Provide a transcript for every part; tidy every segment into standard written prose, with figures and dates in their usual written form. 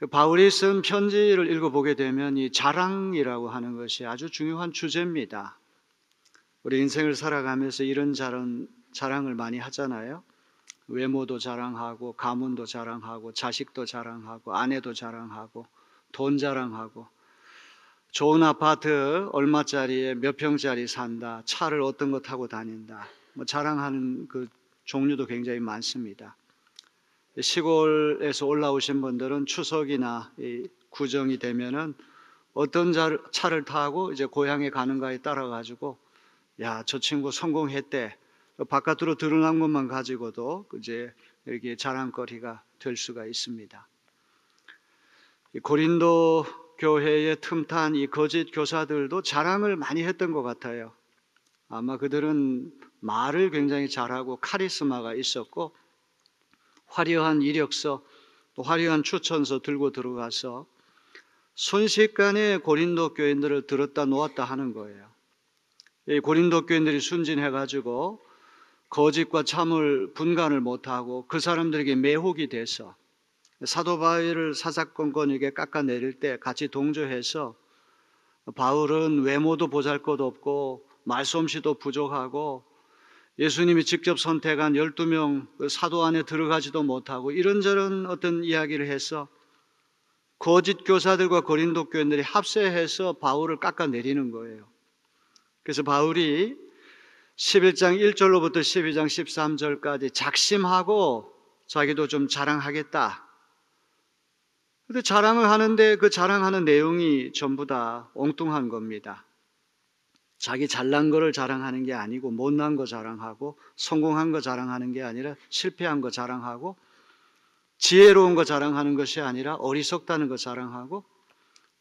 바울이 쓴 편지를 읽어보게 되면 이 자랑이라고 하는 것이 아주 중요한 주제입니다. 우리 인생을 살아가면서 이런 자랑을 많이 하잖아요. 외모도 자랑하고, 가문도 자랑하고, 자식도 자랑하고, 아내도 자랑하고, 돈 자랑하고, 좋은 아파트 얼마짜리에 몇 평짜리 산다, 차를 어떤 거 타고 다닌다, 자랑하는 그 종류도 굉장히 많습니다. 시골에서 올라오신 분들은 추석이나 구정이 되면은 어떤 차를 타고 이제 고향에 가는가에 따라 가지고, 야, 저 친구 성공했대, 바깥으로 드러난 것만 가지고도 이제 이렇게 자랑거리가 될 수가 있습니다. 고린도 교회에 틈탄 이 거짓 교사들도 자랑을 많이 했던 것 같아요. 아마 그들은 말을 굉장히 잘하고 카리스마가 있었고, 화려한 이력서, 또 화려한 추천서 들고 들어가서 순식간에 고린도 교인들을 들었다 놓았다 하는 거예요. 이 고린도 교인들이 순진해가지고 거짓과 참을 분간을 못하고 그 사람들에게 매혹이 돼서 사도 바울을 사사건건하게 깎아내릴 때 같이 동조해서, 바울은 외모도 보잘것없고 말솜씨도 부족하고 예수님이 직접 선택한 12명 사도 안에 들어가지도 못하고 이런저런 어떤 이야기를 해서 거짓 교사들과 고린도 교인들이 합세해서 바울을 깎아내리는 거예요. 그래서 바울이 11장 1절로부터 12장 13절까지 작심하고 자기도 좀 자랑하겠다. 그런데 자랑을 하는데 그 자랑하는 내용이 전부 다 엉뚱한 겁니다. 자기 잘난 거를 자랑하는 게 아니고, 못난 거 자랑하고, 성공한 거 자랑하는 게 아니라 실패한 거 자랑하고, 지혜로운 거 자랑하는 것이 아니라 어리석다는 거 자랑하고,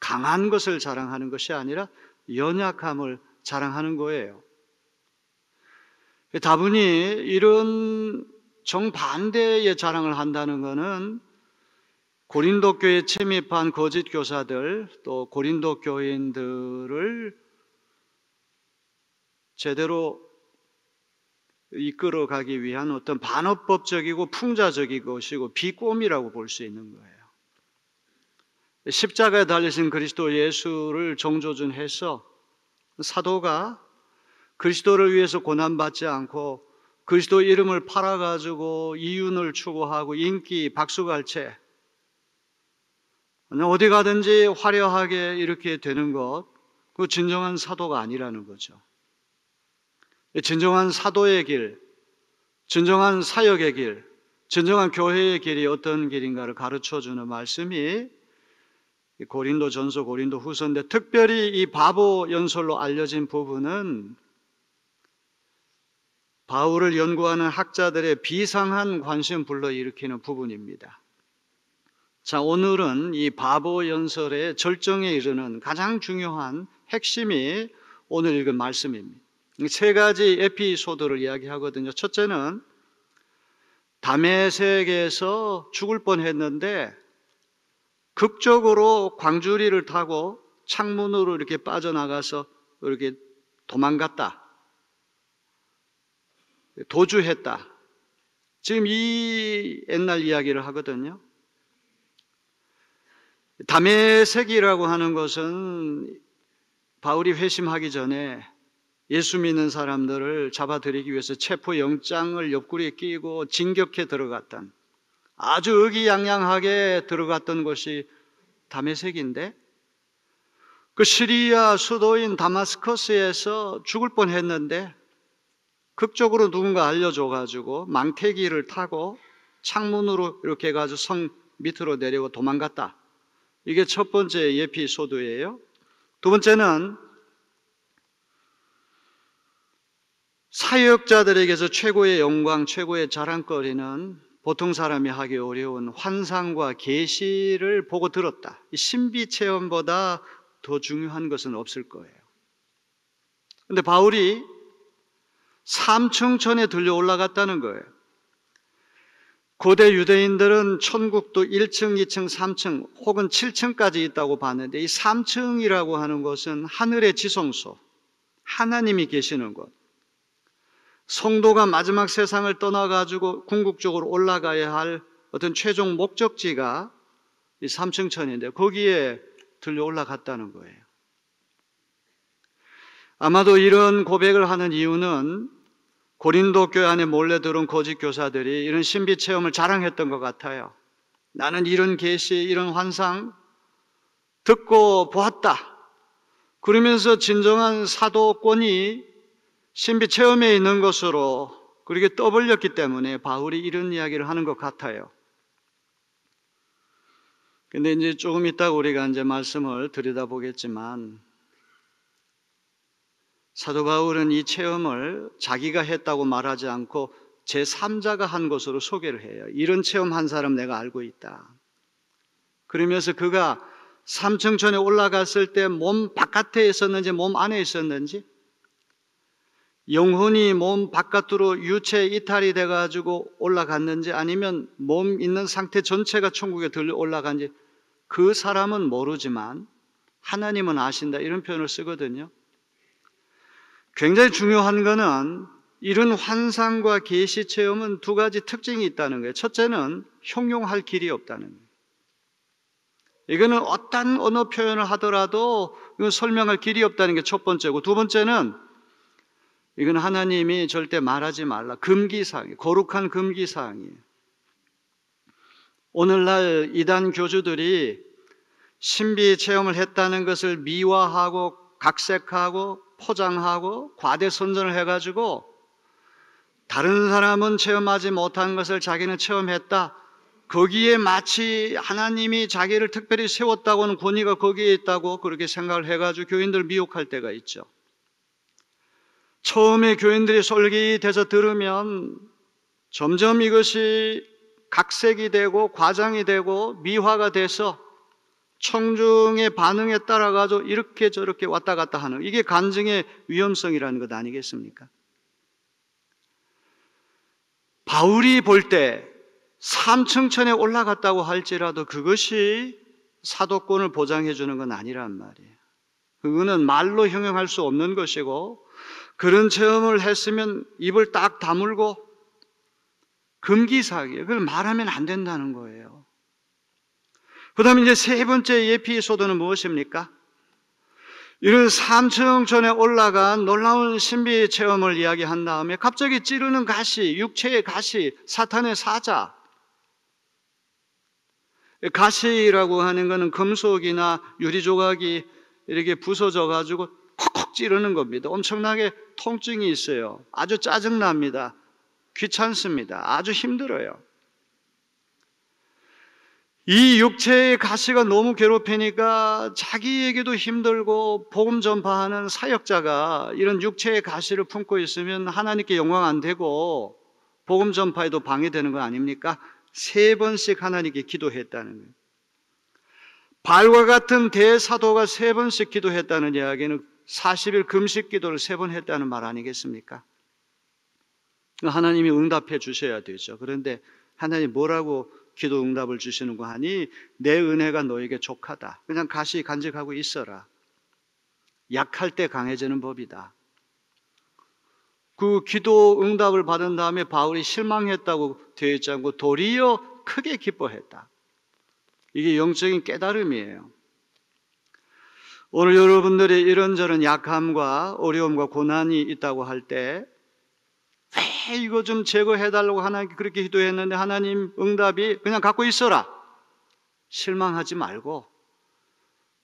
강한 것을 자랑하는 것이 아니라 연약함을 자랑하는 거예요. 다분히 이런 정반대의 자랑을 한다는 것은 고린도 교회에 침입한 거짓 교사들, 또 고린도 교인들을 제대로 이끌어가기 위한 어떤 반어법적이고 풍자적인 것이고 비꼬미라고 볼 수 있는 거예요. 십자가에 달리신 그리스도 예수를 정조준해서 사도가 그리스도를 위해서 고난받지 않고 그리스도 이름을 팔아가지고 이윤을 추구하고 인기 박수갈채 어디 가든지 화려하게 이렇게 되는 것, 그 진정한 사도가 아니라는 거죠. 진정한 사도의 길, 진정한 사역의 길, 진정한 교회의 길이 어떤 길인가를 가르쳐주는 말씀이 고린도전서, 고린도후서인데, 특별히 이 바보 연설로 알려진 부분은 바울을 연구하는 학자들의 비상한 관심 불러일으키는 부분입니다. 자, 오늘은 이 바보 연설의 절정에 이르는 가장 중요한 핵심이 오늘 읽은 말씀입니다. 세 가지 에피소드를 이야기하거든요. 첫째는 다메섹에서 죽을 뻔했는데 극적으로 광주리를 타고 창문으로 이렇게 빠져나가서 이렇게 도망갔다, 도주했다. 지금 이 옛날 이야기를 하거든요. 다메섹이라고 하는 것은 바울이 회심하기 전에 예수 믿는 사람들을 잡아들이기 위해서 체포영장을 옆구리에 끼고 진격해 들어갔던, 아주 의기양양하게 들어갔던 곳이 다메섹인데, 그 시리아 수도인 다마스커스에서 죽을 뻔했는데 극적으로 누군가 알려줘가지고 망태기를 타고 창문으로 이렇게 해가지고 성 밑으로 내려고 도망갔다. 이게 첫 번째 에피소드예요. 두 번째는 사역자들에게서 최고의 영광, 최고의 자랑거리는 보통 사람이 하기 어려운 환상과 계시를 보고 들었다. 이 신비 체험보다 더 중요한 것은 없을 거예요. 그런데 바울이 3층천에 들려 올라갔다는 거예요. 고대 유대인들은 천국도 1층, 2층, 3층 혹은 7층까지 있다고 봤는데, 이 3층이라고 하는 것은 하늘의 지성소, 하나님이 계시는 곳, 성도가 마지막 세상을 떠나가지고 궁극적으로 올라가야 할 어떤 최종 목적지가 이 삼층천인데 거기에 들려 올라갔다는 거예요. 아마도 이런 고백을 하는 이유는 고린도 교회 안에 몰래 들어온 거짓 교사들이 이런 신비 체험을 자랑했던 것 같아요. 나는 이런 계시, 이런 환상 듣고 보았다. 그러면서 진정한 사도권이 신비 체험에 있는 것으로 그렇게 떠벌렸기 때문에 바울이 이런 이야기를 하는 것 같아요. 근데 이제 조금 있다가 우리가 이제 말씀을 들여다보겠지만 사도 바울은 이 체험을 자기가 했다고 말하지 않고 제3자가 한 것으로 소개를 해요. 이런 체험한 사람 내가 알고 있다. 그러면서 그가 삼층천에 올라갔을 때 몸 바깥에 있었는지 몸 안에 있었는지, 영혼이 몸 바깥으로 유체 이탈이 돼가지고 올라갔는지 아니면 몸 있는 상태 전체가 천국에 들려 올라간지 그 사람은 모르지만 하나님은 아신다, 이런 표현을 쓰거든요. 굉장히 중요한 것은 이런 환상과 계시 체험은 두 가지 특징이 있다는 거예요. 첫째는 형용할 길이 없다는 거예요. 이거는 어떤 언어 표현을 하더라도 이건 설명할 길이 없다는 게 첫 번째고, 두 번째는 이건 하나님이 절대 말하지 말라, 금기사항이에요. 거룩한 금기사항이에요. 오늘날 이단 교주들이 신비 체험을 했다는 것을 미화하고 각색하고 포장하고 과대 선전을 해가지고 다른 사람은 체험하지 못한 것을 자기는 체험했다, 거기에 마치 하나님이 자기를 특별히 세웠다고는 권위가 거기에 있다고 그렇게 생각을 해가지고 교인들을 미혹할 때가 있죠. 처음에 교인들이 솔깃해서 들으면 점점 이것이 각색이 되고 과장이 되고 미화가 돼서 청중의 반응에 따라가지고 이렇게 저렇게 왔다 갔다 하는, 이게 간증의 위험성이라는 것 아니겠습니까? 바울이 볼 때 삼층천에 올라갔다고 할지라도 그것이 사도권을 보장해 주는 건 아니란 말이에요. 그거는 말로 형용할 수 없는 것이고, 그런 체험을 했으면 입을 딱 다물고 금기사항이에요. 그걸 말하면 안 된다는 거예요. 그 다음에 이제 세 번째 에피소드는 무엇입니까? 이런 삼층천에 올라간 놀라운 신비 체험을 이야기한 다음에 갑자기 찌르는 가시, 육체의 가시, 사탄의 사자. 가시라고 하는 것은 금속이나 유리 조각이 이렇게 부서져 가지고 콕콕 찌르는 겁니다. 엄청나게 통증이 있어요. 아주 짜증납니다. 귀찮습니다. 아주 힘들어요. 이 육체의 가시가 너무 괴롭히니까 자기에게도 힘들고, 복음 전파하는 사역자가 이런 육체의 가시를 품고 있으면 하나님께 영광 안 되고 복음 전파에도 방해되는 거 아닙니까? 3번씩 하나님께 기도했다는 거예요. 바울과 같은 대사도가 3번씩 기도했다는 이야기는 40일 금식 기도를 3번 했다는 말 아니겠습니까? 하나님이 응답해 주셔야 되죠. 그런데 하나님 뭐라고 기도 응답을 주시는가 하니, 내 은혜가 너에게 족하다. 그냥 가시 간직하고 있어라. 약할 때 강해지는 법이다. 그 기도 응답을 받은 다음에 바울이 실망했다고 되어 있지 않고 도리어 크게 기뻐했다. 이게 영적인 깨달음이에요. 오늘 여러분들이 이런저런 약함과 어려움과 고난이 있다고 할 때 왜 이거 좀 제거해달라고 하나님께 그렇게 기도했는데 하나님 응답이 그냥 갖고 있어라, 실망하지 말고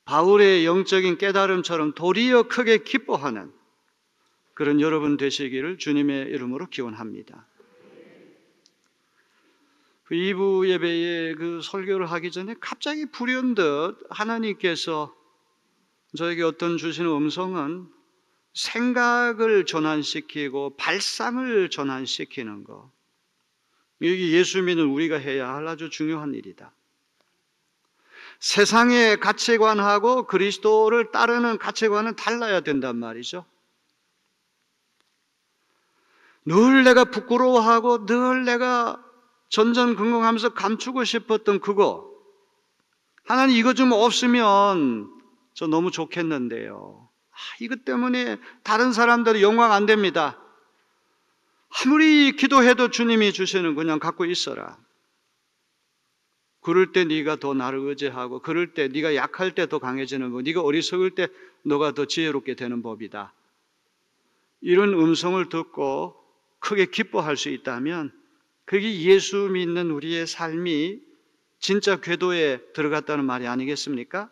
바울의 영적인 깨달음처럼 도리어 크게 기뻐하는 그런 여러분 되시기를 주님의 이름으로 기원합니다. 그 2부 예배에 그 설교를 하기 전에 갑자기 불현듯 하나님께서 저에게 어떤 주시는 음성은 생각을 전환시키고 발상을 전환시키는 것, 이게 예수 믿는 우리가 해야 할 아주 중요한 일이다. 세상의 가치관하고 그리스도를 따르는 가치관은 달라야 된단 말이죠. 늘 내가 부끄러워하고 늘 내가 전전긍긍하면서 감추고 싶었던 그거, 하나님 이거 좀 없으면 저 너무 좋겠는데요, 이것 때문에 다른 사람들이 영광 안 됩니다. 아무리 기도해도 주님이 주시는 그냥 갖고 있어라. 그럴 때 네가 더 나를 의지하고, 그럴 때 네가 약할 때 더 강해지는 법, 네가 어리석을 때 너가 더 지혜롭게 되는 법이다. 이런 음성을 듣고 크게 기뻐할 수 있다면 그게 예수 믿는 우리의 삶이 진짜 궤도에 들어갔다는 말이 아니겠습니까?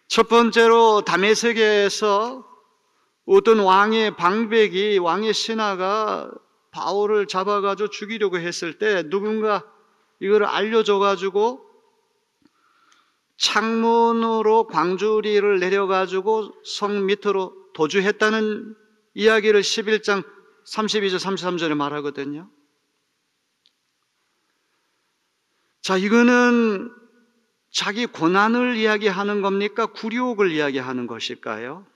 첫 번째로 다메섹에서 어떤 왕의 방백이, 왕의 신하가 바울을 잡아가지고 죽이려고 했을 때 누군가 이걸 알려줘가지고 창문으로 광주리를 내려가지고 성 밑으로 도주했다는 이야기를 11장 32절 33절에 말하거든요. 자, 이거는 자기 고난을 이야기하는 겁니까? 굴욕을 이야기하는 것일까요?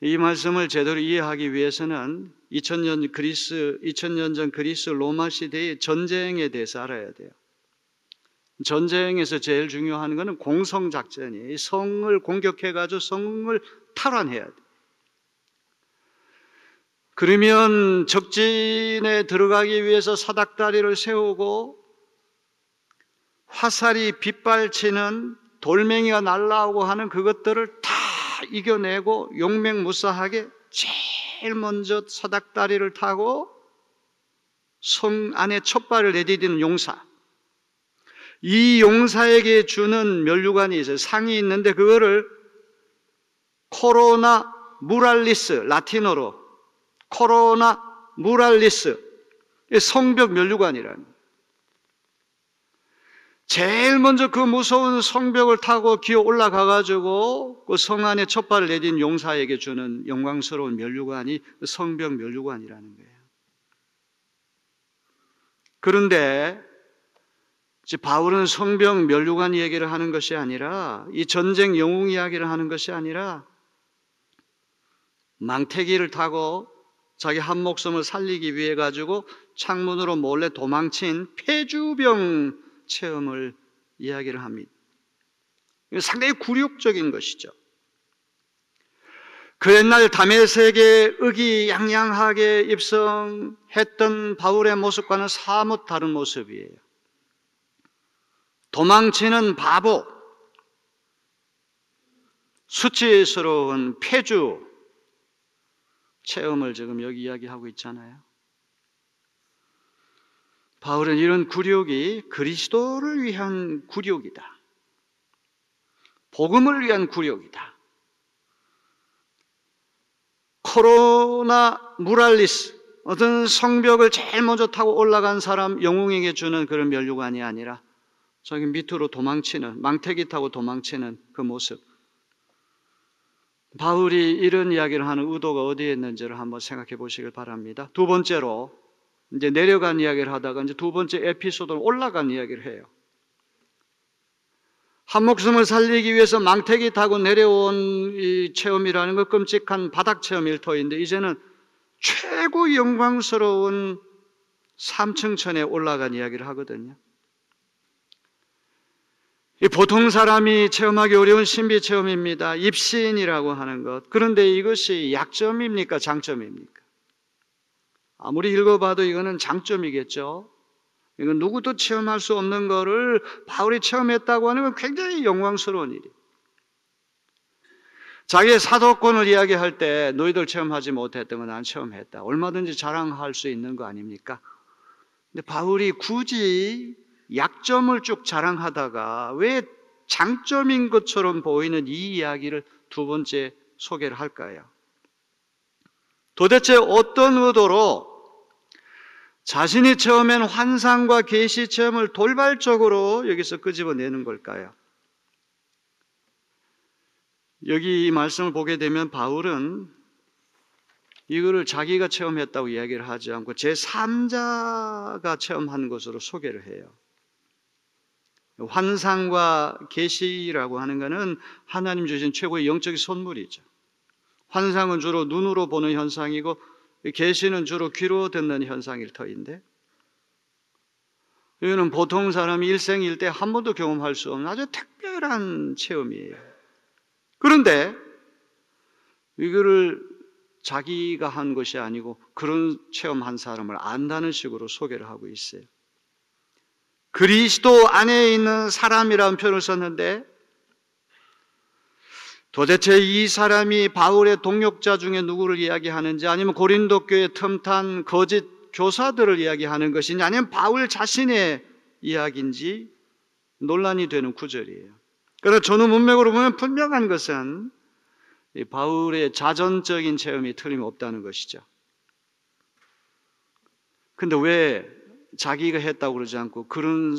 이 말씀을 제대로 이해하기 위해서는 2000년 전 그리스 로마 시대의 전쟁에 대해서 알아야 돼요. 전쟁에서 제일 중요한 것은 공성작전이에요. 성을 공격해가지고 성을 탈환해야 돼요. 그러면 적진에 들어가기 위해서 사닥다리를 세우고 화살이 빗발치는 돌멩이가 날라오고 하는 그것들을 다 이겨내고 용맹무사하게 제일 먼저 사닥다리를 타고 성 안에 첫 발을 내디디는 용사, 이 용사에게 주는 면류관이 있어요. 상이 있는데 그거를 코로나 무랄리스, 라틴어로 코로나 무랄리스, 성벽 면류관이라는 거예요. 제일 먼저 그 무서운 성벽을 타고 기어 올라가가지고 그 성 안에 첫 발을 내딘 용사에게 주는 영광스러운 면류관이 성벽 면류관이라는 거예요. 그런데 바울은 성벽 면류관 얘기를 하는 것이 아니라, 이 전쟁 영웅 이야기를 하는 것이 아니라 망태기를 타고 자기 한 목숨을 살리기 위해 가지고 창문으로 몰래 도망친 폐주병 체험을 이야기를 합니다. 상당히 굴욕적인 것이죠. 그 옛날 다메섹에 의기양양하게 입성했던 바울의 모습과는 사뭇 다른 모습이에요. 도망치는 바보, 수치스러운 폐주 체험을 지금 여기 이야기하고 있잖아요. 바울은 이런 굴욕이 그리스도를 위한 굴욕이다, 복음을 위한 굴욕이다. 코로나 무랄리스, 어떤 성벽을 제일 먼저 타고 올라간 사람 영웅에게 주는 그런 면류관이 아니라 저기 밑으로 도망치는, 망태기 타고 도망치는 그 모습. 바울이 이런 이야기를 하는 의도가 어디에 있는지를 한번 생각해 보시길 바랍니다. 두 번째로, 이제 내려간 이야기를 하다가 이제 두 번째 에피소드로 올라간 이야기를 해요. 한 목숨을 살리기 위해서 망태기 타고 내려온 이 체험이라는 것, 끔찍한 바닥 체험일 터인데 이제는 최고 영광스러운 삼층천에 올라간 이야기를 하거든요. 이 보통 사람이 체험하기 어려운 신비 체험입니다. 입신이라고 하는 것. 그런데 이것이 약점입니까? 장점입니까? 아무리 읽어봐도 이거는 장점이겠죠. 이건 누구도 체험할 수 없는 거를 바울이 체험했다고 하는 건 굉장히 영광스러운 일이에요. 자기의 사도권을 이야기할 때 너희들 체험하지 못했던 건 난 체험했다, 얼마든지 자랑할 수 있는 거 아닙니까? 근데 바울이 굳이 약점을 쭉 자랑하다가 왜 장점인 것처럼 보이는 이 이야기를 두 번째 소개를 할까요? 도대체 어떤 의도로 자신이 체험한 환상과 계시 체험을 돌발적으로 여기서 끄집어내는 걸까요? 여기 이 말씀을 보게 되면 바울은 이거를 자기가 체험했다고 이야기를 하지 않고 제3자가 체험한 것으로 소개를 해요. 환상과 계시라고 하는 것은 하나님 주신 최고의 영적인 선물이죠. 환상은 주로 눈으로 보는 현상이고 계시는 주로 귀로 듣는 현상일 터인데, 이거는 보통 사람이 일생일대 한 번도 경험할 수 없는 아주 특별한 체험이에요. 그런데 이거를 자기가 한 것이 아니고 그런 체험한 사람을 안다는 식으로 소개를 하고 있어요. 그리스도 안에 있는 사람이라는 표현을 썼는데 도대체 이 사람이 바울의 동역자 중에 누구를 이야기하는지, 아니면 고린도 교회 틈탄 거짓 교사들을 이야기하는 것이냐, 아니면 바울 자신의 이야기인지 논란이 되는 구절이에요. 그러나 저는 문맥으로 보면 분명한 것은 이 바울의 자전적인 체험이 틀림없다는 것이죠. 근데 왜 자기가 했다고 그러지 않고 그런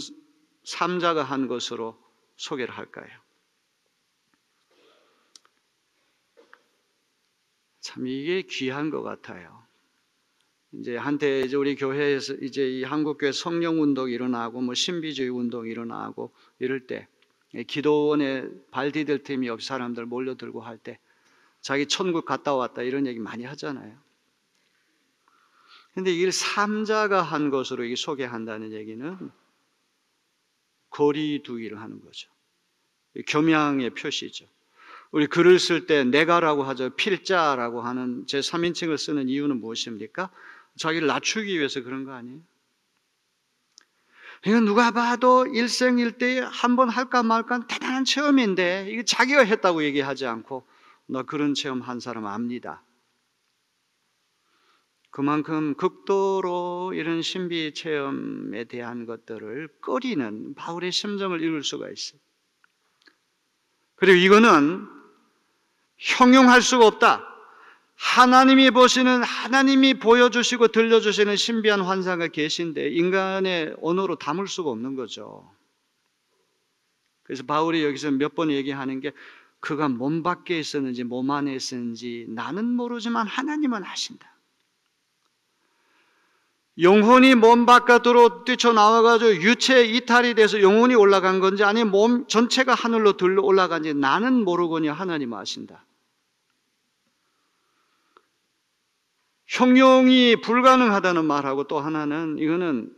삼자가 한 것으로 소개를 할까요? 참 이게 귀한 것 같아요. 이제 한때 우리 교회에서 이제 이 한국교회 성령 운동이 일어나고 뭐 신비주의 운동이 일어나고 이럴 때 기도원에 발 디딜 틈이 없이 사람들 몰려들고 할 때 자기 천국 갔다 왔다 이런 얘기 많이 하잖아요. 근데 이걸 삼자가 한 것으로 이게 소개한다는 얘기는 거리 두기를 하는 거죠. 겸양의 표시죠. 우리 글을 쓸 때 내가라고 하죠. 필자라고 하는 제3인칭을 쓰는 이유는 무엇입니까? 자기를 낮추기 위해서 그런 거 아니에요? 이건 누가 봐도 일생일대에 한 번 할까 말까 대단한 체험인데 이거 자기가 했다고 얘기하지 않고 나 그런 체험 한 사람 압니다. 그만큼 극도로 이런 신비 체험에 대한 것들을 꺼리는 바울의 심정을 읽을 수가 있어요. 그리고 이거는 형용할 수가 없다. 하나님이 보시는, 하나님이 보여주시고 들려주시는 신비한 환상과 계시인데 인간의 언어로 담을 수가 없는 거죠. 그래서 바울이 여기서 몇 번 얘기하는 게 그가 몸 밖에 있었는지 몸 안에 있었는지 나는 모르지만 하나님은 아신다. 영혼이 몸 바깥으로 뛰쳐나와가지고 유체 이탈이 돼서 영혼이 올라간 건지 아니면 몸 전체가 하늘로 들러 올라간지 나는 모르거니 하나님 아신다. 형용이 불가능하다는 말하고 또 하나는 이거는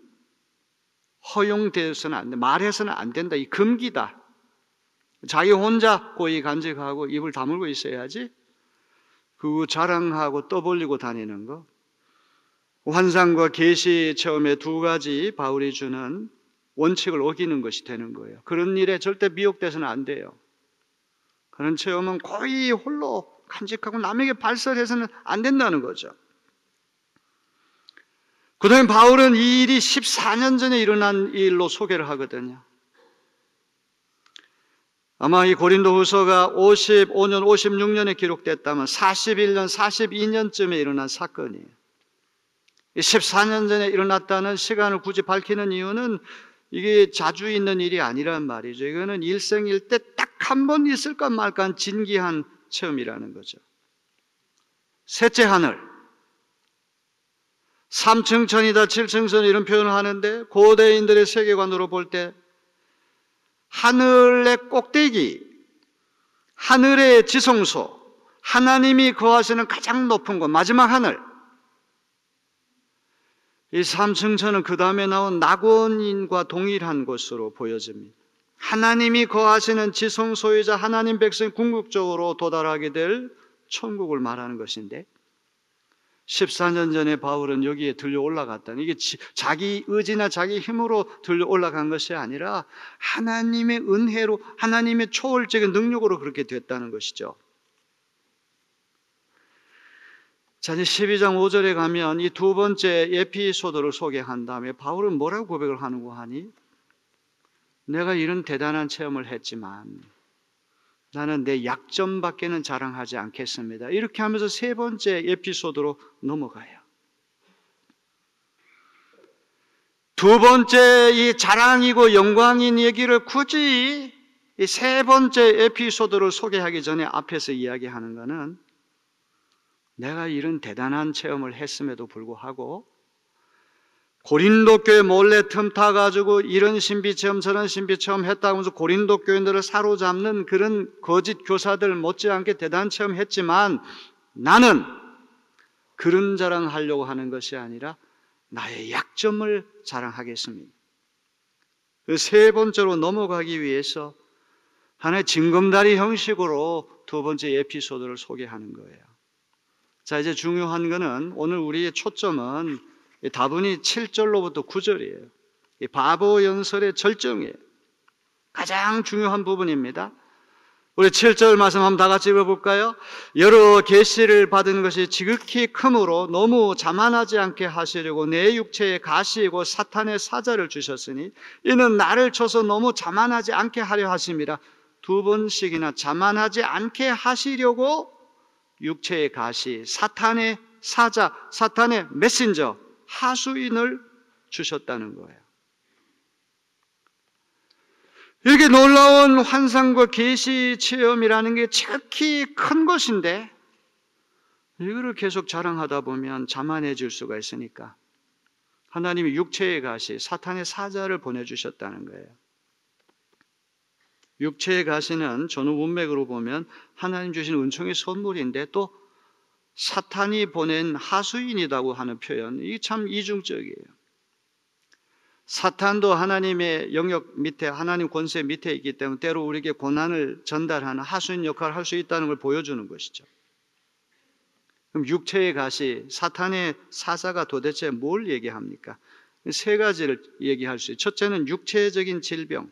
허용돼서는 안 돼. 말해서는 안 된다. 이 금기다. 자기 혼자 고이 간직하고 입을 다물고 있어야지 그 자랑하고 떠벌리고 다니는 거. 환상과 계시 체험의 두 가지 바울이 주는 원칙을 어기는 것이 되는 거예요. 그런 일에 절대 미혹돼서는 안 돼요. 그런 체험은 거의 홀로 간직하고 남에게 발설해서는 안 된다는 거죠. 그 다음에 바울은 이 일이 14년 전에 일어난 일로 소개를 하거든요. 아마 이 고린도후서가 55년, 56년에 기록됐다면 41년, 42년쯤에 일어난 사건이에요. 14년 전에 일어났다는 시간을 굳이 밝히는 이유는 이게 자주 있는 일이 아니란 말이죠. 이거는 일생일대 딱 한 번 있을까 말까 한 진기한 체험이라는 거죠. 셋째 하늘, 3층천이다 7층천 이런 표현을 하는데 고대인들의 세계관으로 볼 때 하늘의 꼭대기, 하늘의 지성소, 하나님이 거하시는 가장 높은 곳, 마지막 하늘, 이 3층천은 그 다음에 나온 낙원인과 동일한 것으로 보여집니다. 하나님이 거하시는 지성소이자 하나님 백성이 궁극적으로 도달하게 될 천국을 말하는 것인데 14년 전에 바울은 여기에 들려 올라갔다는, 이게 자기 의지나 자기 힘으로 들려 올라간 것이 아니라 하나님의 은혜로, 하나님의 초월적인 능력으로 그렇게 됐다는 것이죠. 자, 이제 12장 5절에 가면 이 두 번째 에피소드를 소개한 다음에 바울은 뭐라고 고백을 하는고 하니? 내가 이런 대단한 체험을 했지만 나는 내 약점밖에는 자랑하지 않겠습니다. 이렇게 하면서 세 번째 에피소드로 넘어가요. 두 번째 이 자랑이고 영광인 얘기를 굳이 이 세 번째 에피소드를 소개하기 전에 앞에서 이야기하는 것은 내가 이런 대단한 체험을 했음에도 불구하고 고린도 교회 몰래 틈타가지고 이런 신비체험 저런 신비체험 했다고 하면서 고린도 교인들을 사로잡는 그런 거짓 교사들 못지않게 대단한 체험 했지만 나는 그런 자랑하려고 하는 것이 아니라 나의 약점을 자랑하겠습니다. 그 세 번째로 넘어가기 위해서 하나의 징검다리 형식으로 두 번째 에피소드를 소개하는 거예요. 자, 이제 중요한 거는 오늘 우리의 초점은 다분히 7절로부터 9절이에요. 이 바보 연설의 절정이에요. 가장 중요한 부분입니다. 우리 7절 말씀 한번 다 같이 읽어볼까요? 여러 계시를 받은 것이 지극히 크므로 너무 자만하지 않게 하시려고 내 육체에 가시고 사탄의 사자를 주셨으니 이는 나를 쳐서 너무 자만하지 않게 하려 하심이라. 두 번씩이나 자만하지 않게 하시려고 육체의 가시, 사탄의 사자, 사탄의 메신저, 하수인을 주셨다는 거예요. 이렇게 놀라운 환상과 계시 체험이라는 게 지극히 큰 것인데 이거를 계속 자랑하다 보면 자만해질 수가 있으니까 하나님이 육체의 가시, 사탄의 사자를 보내주셨다는 거예요. 육체의 가시는 전후 문맥으로 보면 하나님 주신 은총의 선물인데 또 사탄이 보낸 하수인이라고 하는 표현, 이게 참 이중적이에요. 사탄도 하나님의 영역 밑에, 하나님 권세 밑에 있기 때문에 때로 우리에게 고난을 전달하는 하수인 역할을 할 수 있다는 걸 보여주는 것이죠. 그럼 육체의 가시, 사탄의 사자가 도대체 뭘 얘기합니까? 세 가지를 얘기할 수 있어요. 첫째는 육체적인 질병.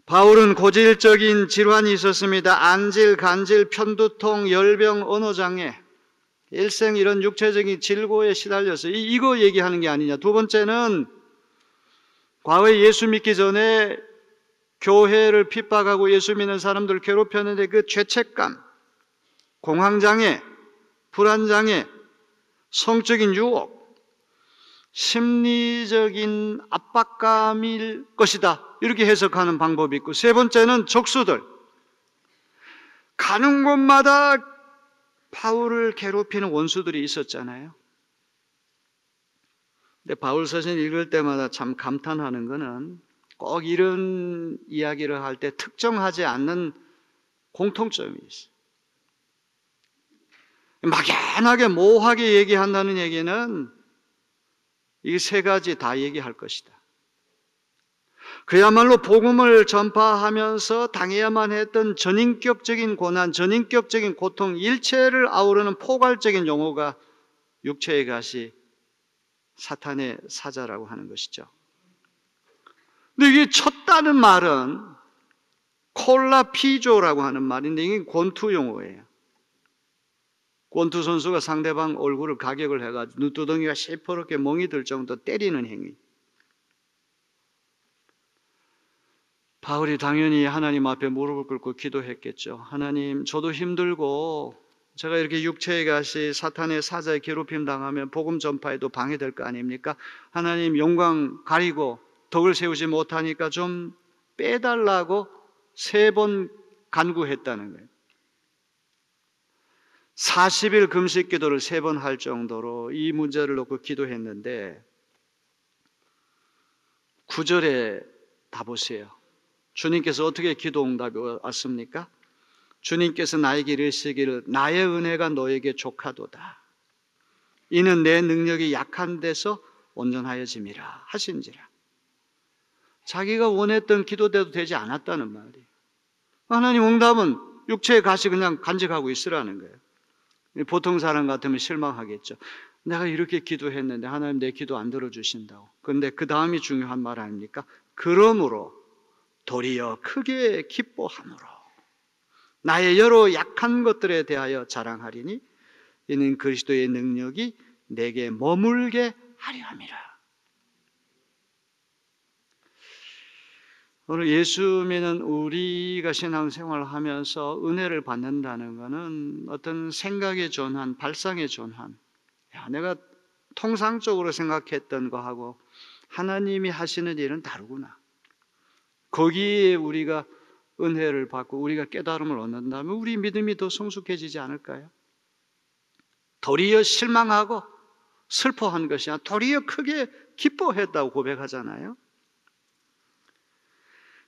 바울은 고질적인 질환이 있었습니다. 안질, 간질, 편두통, 열병, 언어장애. 일생 이런 육체적인 질고에 시달려서 이거 얘기하는 게 아니냐. 두 번째는 과거에 예수 믿기 전에 교회를 핍박하고 예수 믿는 사람들을 괴롭혔는데 그 죄책감, 공황장애, 불안장애, 성적인 유혹, 심리적인 압박감일 것이다. 이렇게 해석하는 방법이 있고, 세 번째는 적수들. 가는 곳마다 바울을 괴롭히는 원수들이 있었잖아요. 근데 바울 서신 읽을 때마다 참 감탄하는 거는 꼭 이런 이야기를 할 때 특정하지 않는 공통점이 있어요. 막연하게 모호하게 얘기한다는 얘기는 이 세 가지 다 얘기할 것이다. 그야말로 복음을 전파하면서 당해야만 했던 전인격적인 고난, 전인격적인 고통, 일체를 아우르는 포괄적인 용어가 육체의 가시, 사탄의 사자라고 하는 것이죠. 근데 이게 쳤다는 말은 콜라피조라고 하는 말인데 이게 권투 용어예요. 권투 선수가 상대방 얼굴을 가격을 해가지고 눈두덩이가 시퍼렇게 멍이 들 정도 때리는 행위. 바울이 당연히 하나님 앞에 무릎을 꿇고 기도했겠죠. 하나님, 저도 힘들고 제가 이렇게 육체의 가시, 사탄의 사자에 괴롭힘 당하면 복음 전파에도 방해될 거 아닙니까? 하나님, 영광 가리고 덕을 세우지 못하니까 좀 빼달라고 3번 간구했다는 거예요. 40일 금식 기도를 3번 할 정도로 이 문제를 놓고 기도했는데 9절에 다 보세요. 주님께서 어떻게 기도 응답이 왔습니까? 주님께서 나에게 이르시기를 나의 은혜가 너에게 족하도다. 이는 내 능력이 약한 데서 온전하여짐이라 하신지라. 자기가 원했던 기도대도 되지 않았다는 말이에요. 하나님 응답은 육체의 가시 그냥 간직하고 있으라는 거예요. 보통 사람 같으면 실망하겠죠. 내가 이렇게 기도했는데 하나님 내 기도 안 들어주신다고. 그런데 그 다음이 중요한 말 아닙니까? 그러므로 도리어 크게 기뻐함으로 나의 여러 약한 것들에 대하여 자랑하리니 이는 그리스도의 능력이 내게 머물게 하려 함이라. 오늘 예수 믿는 우리가 신앙생활을 하면서 은혜를 받는다는 것은 어떤 생각의 전환, 발상의 전환. 내가 통상적으로 생각했던 거하고 하나님이 하시는 일은 다르구나. 거기에 우리가 은혜를 받고 우리가 깨달음을 얻는다면 우리 믿음이 더 성숙해지지 않을까요? 도리어 실망하고 슬퍼한 것이 아니라 도리어 크게 기뻐했다고 고백하잖아요.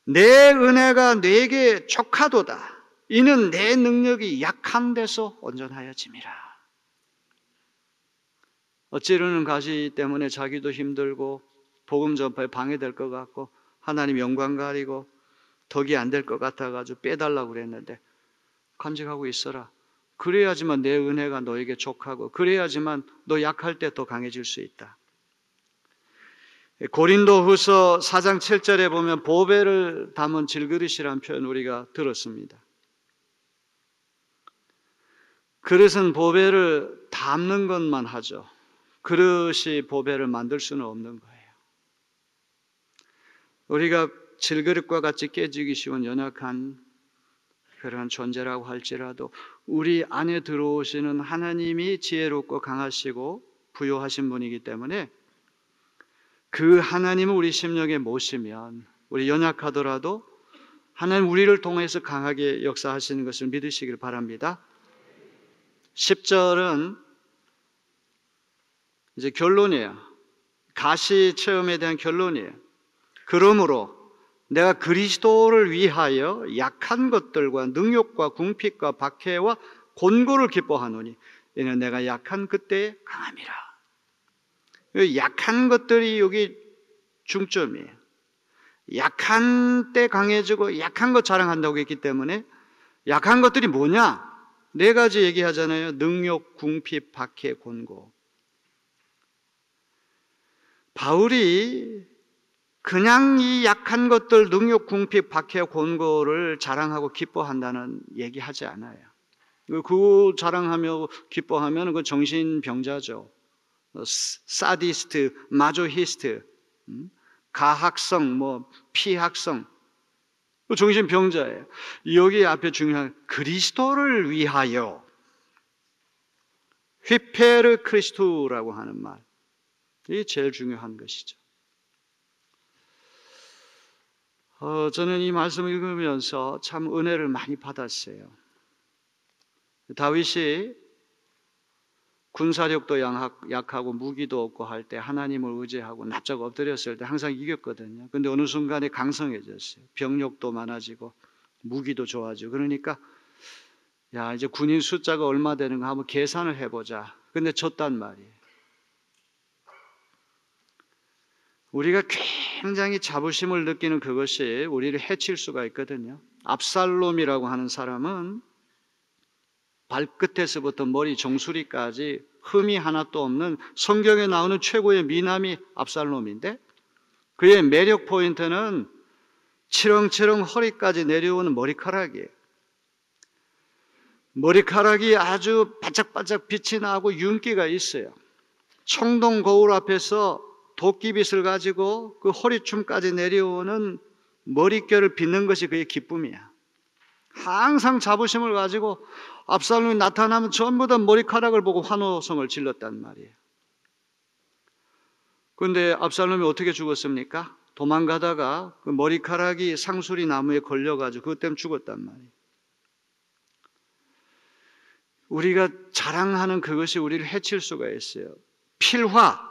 내 은혜가 내게 족하도다. 이는 내 능력이 약한 데서 온전하여짐이라. 어찌르는 가시 때문에 자기도 힘들고 복음 전파에 방해될 것 같고 하나님 영광 가리고 덕이 안 될 것 같아가지고 빼달라고 그랬는데 간직하고 있어라. 그래야지만 내 은혜가 너에게 족하고 그래야지만 너 약할 때 더 강해질 수 있다. 고린도후서 4장 7절에 보면 보배를 담은 질그릇이라는 표현 우리가 들었습니다. 그릇은 보배를 담는 것만 하죠. 그릇이 보배를 만들 수는 없는 거예요. 우리가 질그릇과 같이 깨지기 쉬운 연약한 그런 존재라고 할지라도 우리 안에 들어오시는 하나님이 지혜롭고 강하시고 부요하신 분이기 때문에 그 하나님을 우리 심령에 모시면 우리 연약하더라도 하나님 우리를 통해서 강하게 역사하시는 것을 믿으시길 바랍니다. 10절은 이제 결론이에요. 가시 체험에 대한 결론이에요. 그러므로 내가 그리스도를 위하여 약한 것들과 능욕과 궁핍과 박해와 곤고를 기뻐하노니 이는 내가 약한 그때에 강함이라. 약한 것들이 여기 중점이에요. 약한 때 강해지고 약한 것 자랑한다고 했기 때문에 약한 것들이 뭐냐? 4가지 얘기하잖아요. 능욕, 궁핍, 박해, 곤고. 바울이 그냥 이 약한 것들 능욕, 궁핍, 박해, 곤고를 자랑하고 기뻐한다는 얘기하지 않아요. 그 자랑하며 기뻐하면 그 정신병자죠. 사디스트, 마조히스트, 가학성, 피학성, 정신병자예요. 여기 앞에 중요한 그리스도를 위하여, 휘페르 크리스투라고 하는 말, 이게 제일 중요한 것이죠. 저는 이 말씀을 읽으면서 참 은혜를 많이 받았어요. 다윗이 군사력도 약하고 무기도 없고 할 때 하나님을 의지하고 납작 엎드렸을 때 항상 이겼거든요. 근데 어느 순간에 강성해졌어요. 병력도 많아지고 무기도 좋아지고. 그러니까 야, 이제 군인 숫자가 얼마 되는가 한번 계산을 해보자. 근데 졌단 말이에요. 우리가 굉장히 자부심을 느끼는 그것이 우리를 해칠 수가 있거든요. 압살롬이라고 하는 사람은 발끝에서부터 머리 정수리까지 흠이 하나도 없는 성경에 나오는 최고의 미남이 압살롬인데 그의 매력 포인트는 치렁치렁 허리까지 내려오는 머리카락이에요. 머리카락이 아주 바짝바짝 빛이 나고 윤기가 있어요. 청동 거울 앞에서 도끼빗을 가지고 그 허리춤까지 내려오는 머릿결을 빗는 것이 그의 기쁨이야. 항상 자부심을 가지고 압살롬이 나타나면 전부 다 머리카락을 보고 환호성을 질렀단 말이에요. 그런데 압살롬이 어떻게 죽었습니까? 도망가다가 그 머리카락이 상수리 나무에 걸려가지고 그것 때문에 죽었단 말이에요. 우리가 자랑하는 그것이 우리를 해칠 수가 있어요. 필화,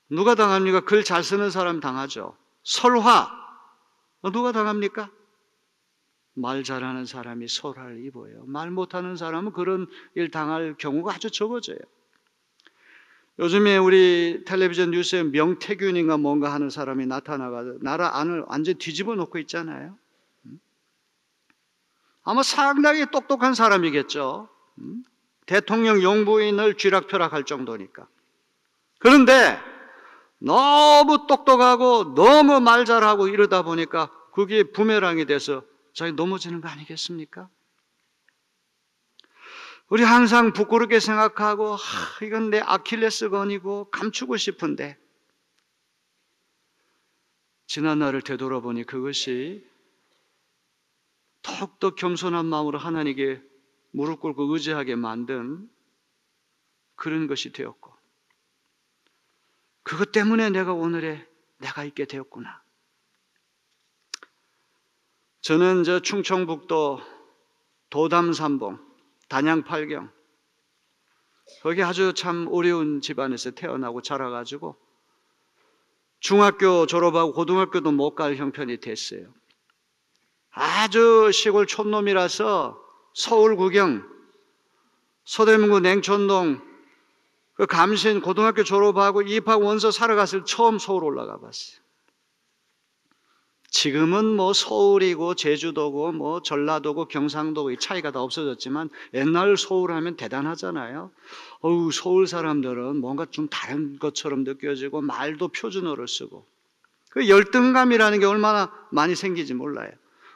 누가 당합니까? 글 잘 쓰는 사람 당하죠. 설화, 누가 당합니까? 말 잘하는 사람이 설화를 입어요. 말 못하는 사람은 그런 일 당할 경우가 아주 적어져요. 요즘에 우리 텔레비전 뉴스에 명태균인가 뭔가 하는 사람이 나타나가지고 나라 안을 완전히 뒤집어 놓고 있잖아요. 아마 상당히 똑똑한 사람이겠죠. 대통령 영부인을 쥐락펴락할 정도니까. 그런데 너무 똑똑하고 너무 말 잘하고 이러다 보니까 그게 부메랑이 돼서 자기 넘어지는 거 아니겠습니까? 우리 항상 부끄럽게 생각하고 이건 내 아킬레스건이고 감추고 싶은데 지난 날을 되돌아보니 그것이 더욱더 겸손한 마음으로 하나님께 무릎 꿇고 의지하게 만든 그런 것이 되었고 그것 때문에 내가 오늘의 내가 있게 되었구나. 저는 충청북도 도담산봉 단양팔경 거기 아주 참 어려운 집안에서 태어나고 자라가지고 중학교 졸업하고 고등학교도 못 갈 형편이 됐어요. 아주 시골 촌놈이라서 서울 구경 서대문구 냉천동 그 감신 고등학교 졸업하고 입학 원서 사러 갔을 때 처음 서울 올라가 봤어요. 지금은 뭐 서울이고 제주도고 뭐 전라도고 경상도고 이 차이가 다 없어졌지만 옛날 서울 하면 대단하잖아요. 서울 사람들은 뭔가 좀 다른 것처럼 느껴지고 말도 표준어를 쓰고 그 열등감이라는 게 얼마나 많이 생기지 몰라요.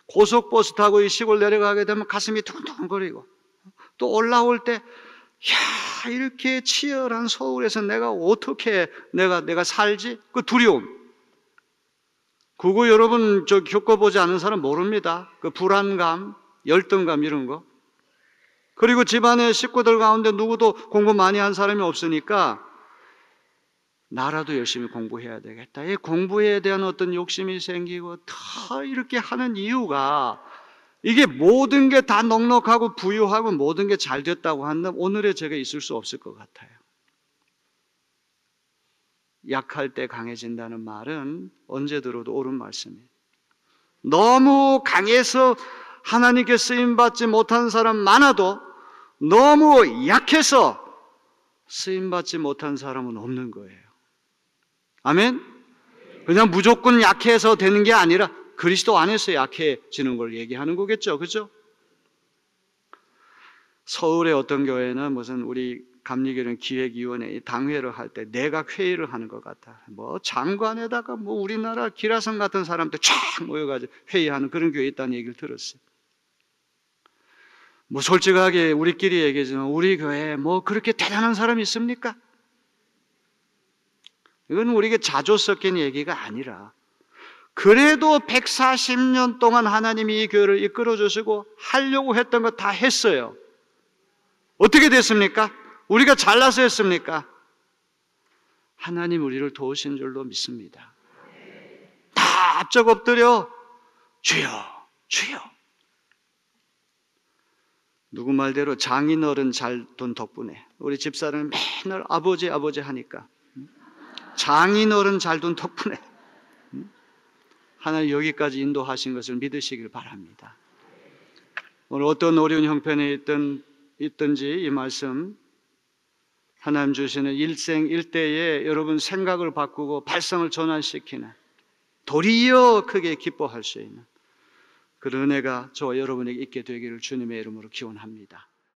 고속버스 타고 이 시골 내려가게 되면 가슴이 두근두근거리고 또 올라올 때 야, 이렇게 치열한 서울에서 내가 어떻게 내가 살지? 그 두려움. 그거 여러분 겪어보지 않은 사람 모릅니다. 그 불안감, 열등감 이런 거. 그리고 집안의 식구들 가운데 누구도 공부 많이 한 사람이 없으니까 나라도 열심히 공부해야 되겠다. 이 공부에 대한 어떤 욕심이 생기고 다 이렇게 하는 이유가 이게 모든 게 다 넉넉하고 부유하고 모든 게 잘 됐다고 한다면 오늘의 제가 있을 수 없을 것 같아요. 약할 때 강해진다는 말은 언제 들어도 옳은 말씀이에요. 너무 강해서 하나님께 쓰임받지 못한 사람 많아도 너무 약해서 쓰임받지 못한 사람은 없는 거예요. 아멘? 그냥 무조건 약해서 되는 게 아니라 그리스도 안에서 약해지는 걸 얘기하는 거겠죠. 그죠? 서울의 어떤 교회는 무슨 우리 감리교는 기획위원회 당회를 할 때 내각 회의를 하는 것 같아. 뭐 장관에다가 뭐 우리나라 기라성 같은 사람들 쫙 모여가지고 회의하는 그런 교회 있다는 얘기를 들었어요. 뭐 솔직하게 우리끼리 얘기하지만 우리 교회에 뭐 그렇게 대단한 사람이 있습니까? 이건 우리에게 자조 섞인 얘기가 아니라 그래도 140년 동안 하나님이 이 교회를 이끌어 주시고 하려고 했던 거 다 했어요. 어떻게 됐습니까? 우리가 잘나서 했습니까? 하나님 우리를 도우신 줄로 믿습니다. 다 앞적 엎드려 주여 주여. 누구 말대로 장인어른 잘 둔 덕분에 우리 집사람은 맨날 아버지 하니까 장인어른 잘 둔 덕분에 하나님 여기까지 인도하신 것을 믿으시길 바랍니다. 오늘 어떤 어려운 형편에 있든지 이 말씀 하나님 주시는 일생일대에 여러분 생각을 바꾸고 발성을 전환시키는 도리어 크게 기뻐할 수 있는 그런 은혜가 저와 여러분에게 있게 되기를 주님의 이름으로 기원합니다.